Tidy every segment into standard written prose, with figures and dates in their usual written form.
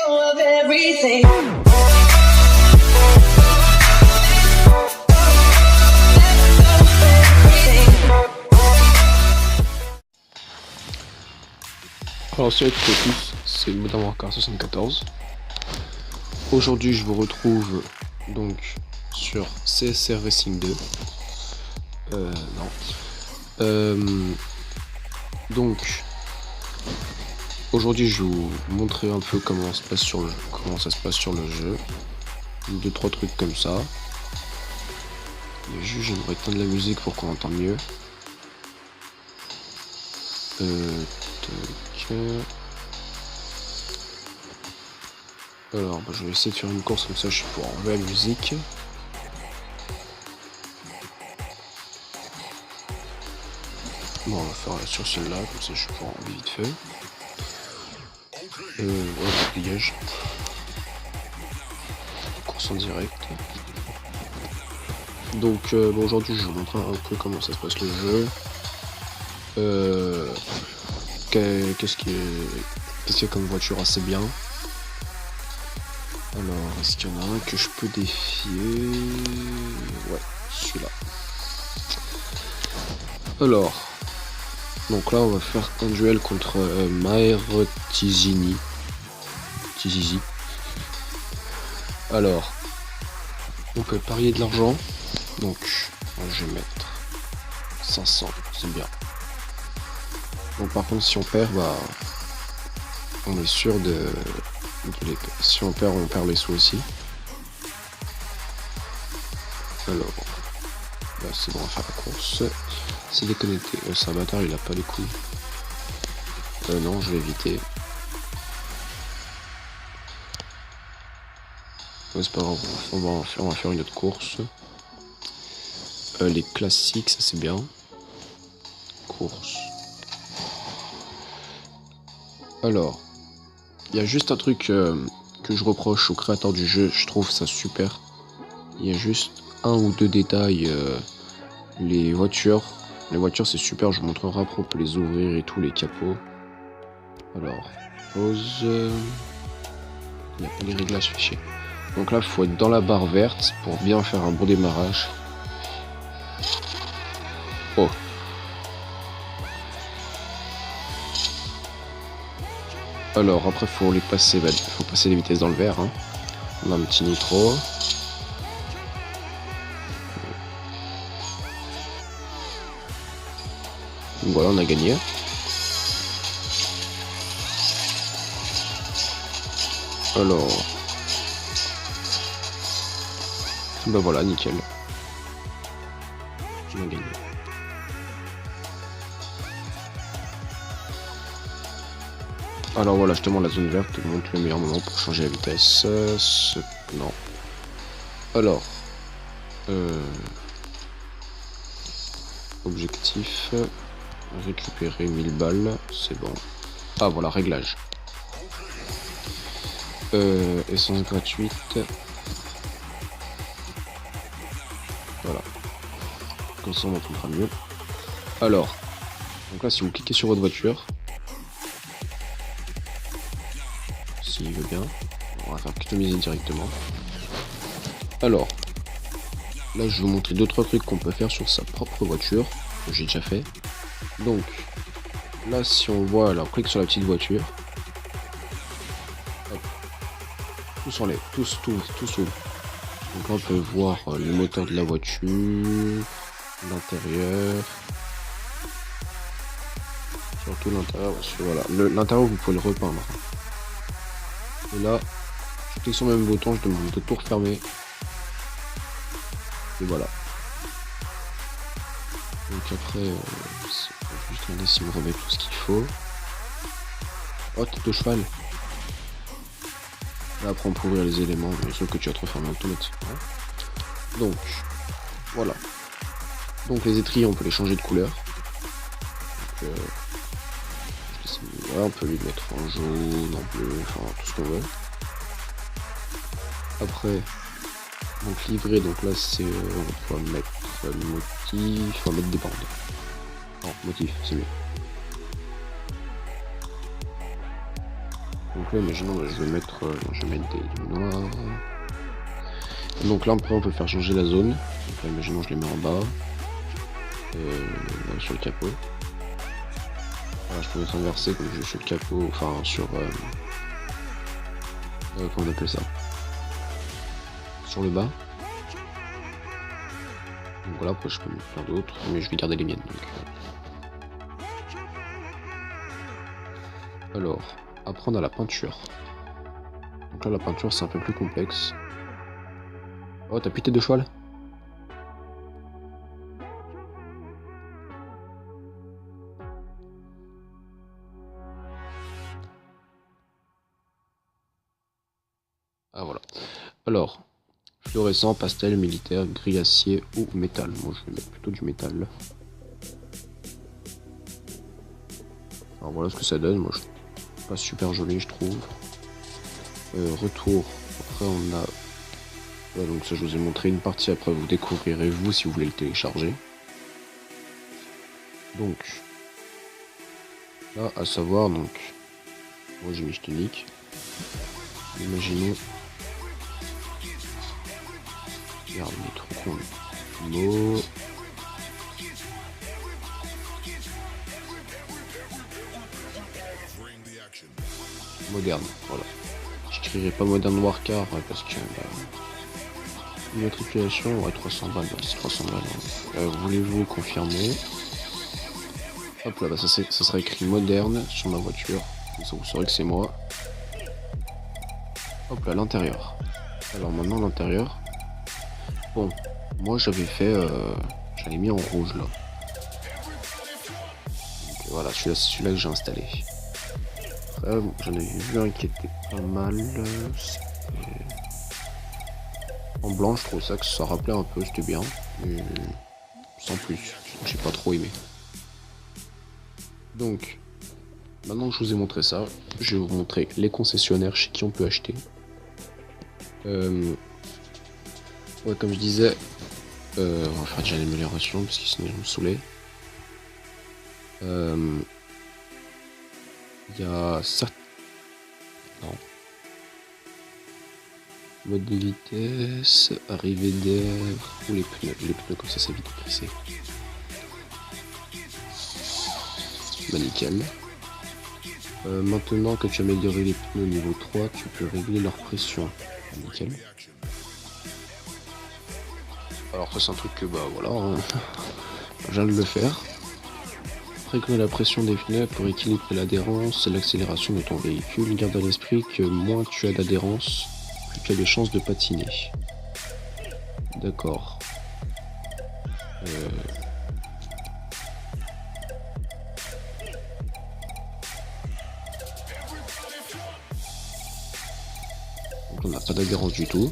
of everything. Alors salut à toutes et à tous, c'est Modern Warfare 74. Aujourd'hui je vous retrouve donc sur CSR Racing 2. Donc aujourd'hui je vais vous montrer un peu comment ça se passe sur le jeu. 2-3 trucs comme ça. Et juste j'aimerais éteindre la musique pour qu'on entende mieux. Alors je vais essayer de faire une course comme ça, je pourrai enlever la musique. Bon, on va faire sur celle-là, comme ça je pourrai enlever vite fait. Voilà, je dégage. Course en direct. Donc bon, aujourd'hui je vais vous montrer un peu comment ça se passe le jeu. Qu'est-ce qu'il y a comme voiture assez bien. Alors, est-ce qu'il y en a un que je peux défier? Ouais, celui-là. Alors, donc là on va faire un duel contre Maher Tizizi. Alors, on peut parier de l'argent. Donc, je vais mettre 500, c'est bien. Donc par contre si on perd, bah on est sûr de si on perd les sous aussi. Alors là c'est bon, on va faire la course. C'est déconnecté. C'est un bâtard, il a pas les couilles. Non, je vais éviter. Ouais, c'est pas grave, on va faire une autre course. Les classiques, ça c'est bien. Course. Alors, il y a juste un truc que je reproche au créateur du jeu, je trouve ça super. Il y a juste un ou deux détails. Les voitures c'est super, je vous montrerai après, on peut les ouvrir et tout, les capots. Alors, pause. Il n'y a pas les réglages fichiers. Donc là, il faut être dans la barre verte pour bien faire un bon démarrage. Oh. Alors après faut passer les vitesses dans le vert, hein. On a un petit nitro. Donc voilà, on a gagné. Alors bah voilà, nickel. On a gagné. Alors voilà, justement la zone verte montre le meilleur moment pour changer la vitesse. Non. Alors, objectif, récupérer 1000 balles, c'est bon. Ah voilà, réglage. Essence gratuite. Voilà. Comme ça on entendra mieux. Alors, donc là si vous cliquez sur votre voiture, s'il veut bien, on va faire customiser directement. Alors, là je vais vous montrer 2-3 trucs qu'on peut faire sur sa propre voiture, que j'ai déjà fait. Donc, là si on voit, alors on clique sur la petite voiture. Hop. Tout s'enlève, tout s'ouvre. Donc là on peut voir le moteur de la voiture, l'intérieur. Surtout l'intérieur, parce que voilà, l'intérieur vous pouvez le repeindre. Et là, je clique sur le même bouton, je demande de tout refermer. Et voilà. Donc après, juste regarder si vous remettez tout ce qu'il faut. Oh, tête de cheval. Là, après on peut ouvrir les éléments, mais sauf que tu vas te refermer automatiquement. Donc, voilà. Donc les étriers, on peut les changer de couleur. Donc, voilà, on peut lui mettre en jaune, en bleu, enfin tout ce qu'on veut. Après, donc livret, donc là c'est on va mettre motif, on va mettre des bandes. Non, motif, c'est mieux. Donc là, imaginons, je vais mettre des noirs. Donc là, après, on peut faire changer la zone. Donc là, imaginons, je les mets en bas. Là, sur le capot. Voilà, je peux mettre inversé comme je suis sur le capot, enfin sur... comment on appelle ça? Sur le bas. Donc voilà, après je peux mettre plein d'autres, mais je vais garder les miennes. Donc, alors, apprendre à la peinture. Donc là, la peinture, c'est un peu plus complexe. Oh, t'as plus tes deux cheval? Ah voilà. Alors, fluorescent, pastel, militaire, gris acier ou métal. Moi je vais mettre plutôt du métal. Alors voilà ce que ça donne. Moi je pas super joli je trouve. Retour. Après on a. Voilà, donc ça je vous ai montré une partie. Après vous découvrirez vous si vous voulez le télécharger. Donc là à savoir donc. Moi j'ai mis tonique. Imaginons. Regarde, il est trop con. Mot. Moderne, voilà. J'écrirai pas Modern Warcar parce que immatriculation, ouais 300 balles, c'est 300 balles. Voulez-vous confirmer? Hop là, bah, ça sera écrit moderne sur ma voiture, comme ça vous saurez que c'est moi. Hop là, l'intérieur. Alors maintenant l'intérieur. Bon, moi j'avais fait, j'avais mis en rouge là. Donc, voilà, celui-là que j'ai installé. Après, j'en avais vu un qui était pas mal. En blanc, je trouve ça que ça rappelait un peu, c'était bien. Mais sans plus, j'ai pas trop aimé. Donc, maintenant que je vous ai montré ça, je vais vous montrer les concessionnaires chez qui on peut acheter. Ouais, comme je disais, on va faire déjà l'amélioration parce que sinon je me saoulais. Il y a certains. Non. Mode de vitesse, arrivée d'air ou les pneus comme ça vite pressé. Bah nickel. Maintenant que tu as amélioré les pneus au niveau 3, tu peux régler leur pression. Nickel. Alors ça c'est un truc que bah voilà, hein. Je viens de le faire. Régler la pression des pneus pour équilibrer l'adhérence et l'accélération de ton véhicule. Garde à l'esprit que moins tu as d'adhérence, plus tu as de chances de patiner. D'accord. Donc on n'a pas d'adhérence du tout.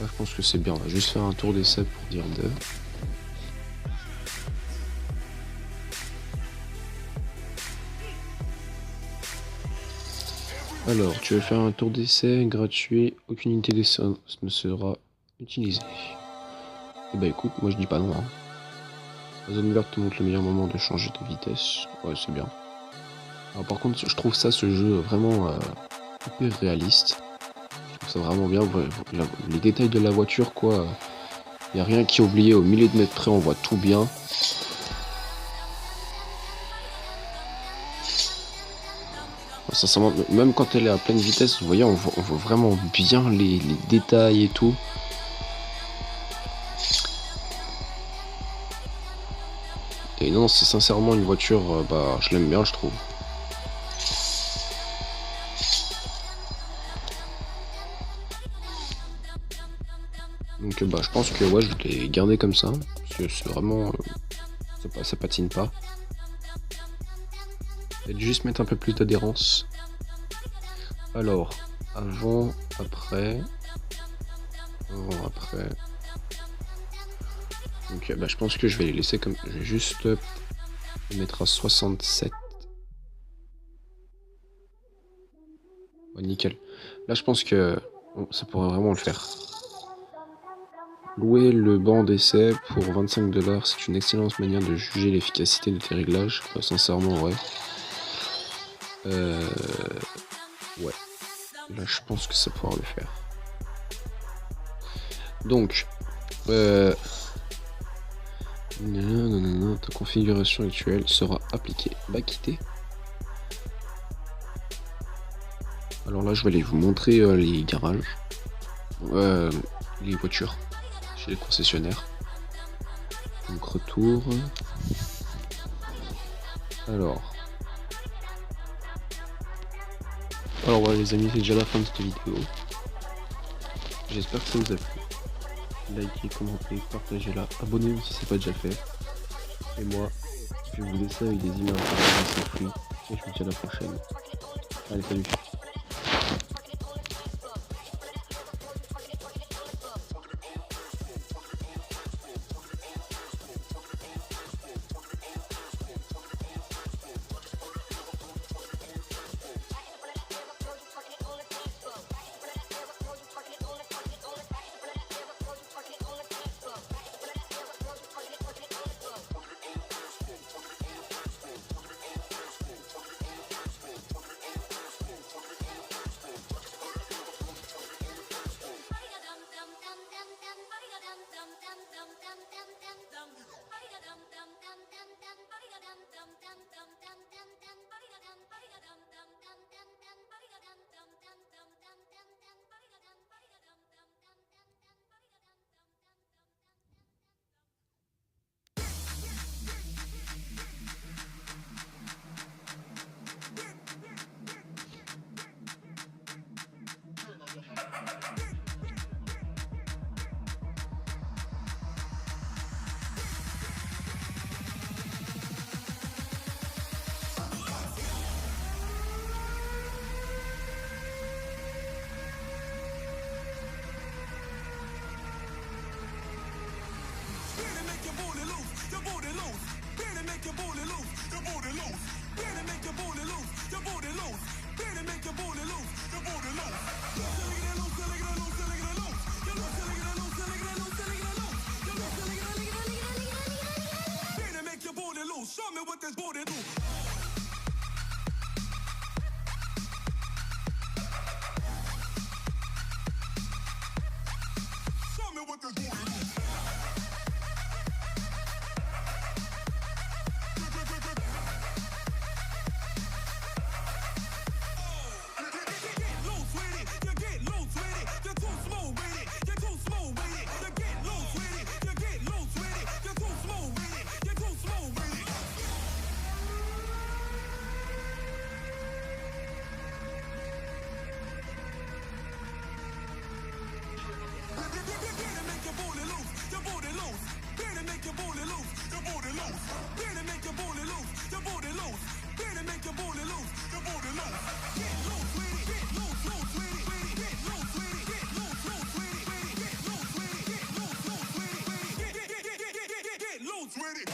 Là je pense que c'est bien, on va juste faire un tour d'essai pour dire de. Alors, tu veux faire un tour d'essai gratuit, aucune unité d'essai ne sera utilisée. Et bah écoute, moi je dis pas non. Hein. La zone verte te montre le meilleur moment de changer de vitesse. Ouais, c'est bien. Alors par contre, je trouve ça, ce jeu, vraiment hyper réaliste. Je trouve ça vraiment bien. Les détails de la voiture, quoi. Y a rien qui est oublié. Au milieu de mètre près, on voit tout bien. Sincèrement, même quand elle est à pleine vitesse, vous voyez, on voit vraiment bien les détails et tout. Et non, c'est sincèrement une voiture, bah, je l'aime bien, je trouve. Donc, bah, je pense que ouais, je vais les garder comme ça. Parce que c'est vraiment. Ça patine pas. Et juste mettre un peu plus d'adhérence. Alors, avant, après. Avant, après. Donc, bah, je pense que je vais les laisser comme. Je vais juste les mettre à 67. Ouais, nickel. Là, je pense que ça pourrait vraiment le faire. Louer le banc d'essai pour 25$, c'est une excellente manière de juger l'efficacité de tes réglages. Sincèrement, ouais. Ouais. Là, je pense que ça pourra le faire. Donc, ta configuration actuelle sera appliquée. Bah, quitter. Alors là, je vais aller vous montrer les garages, les voitures chez les concessionnaires. Donc retour. Alors voilà les amis, c'est déjà la fin de cette vidéo. J'espère que ça vous a plu. Likez, commentez, partagez-la, abonnez-vous si c'est pas déjà fait. Et moi, je vais vous laisser avec des images assez fluides. Et je vous dis à la prochaine. Allez, salut. Show me what this booty do. Show me what this booty do. Get loose with it. You get loose with it. You're too smooth with it. You're too smooth with it. You get loose with it. You get loose with it. You're too smooth with it. You're too smooth with it. Make your booty loose, your booty loose. Better make your booty loose, your booty loose. Better make your booty loose, your booty loose. Better make your booty loose, your booty loose. Get loose with it, get loose, loose with it, get loose with it, get loose, loose with it, get loose with it, get loose, loose with it, get loose with it.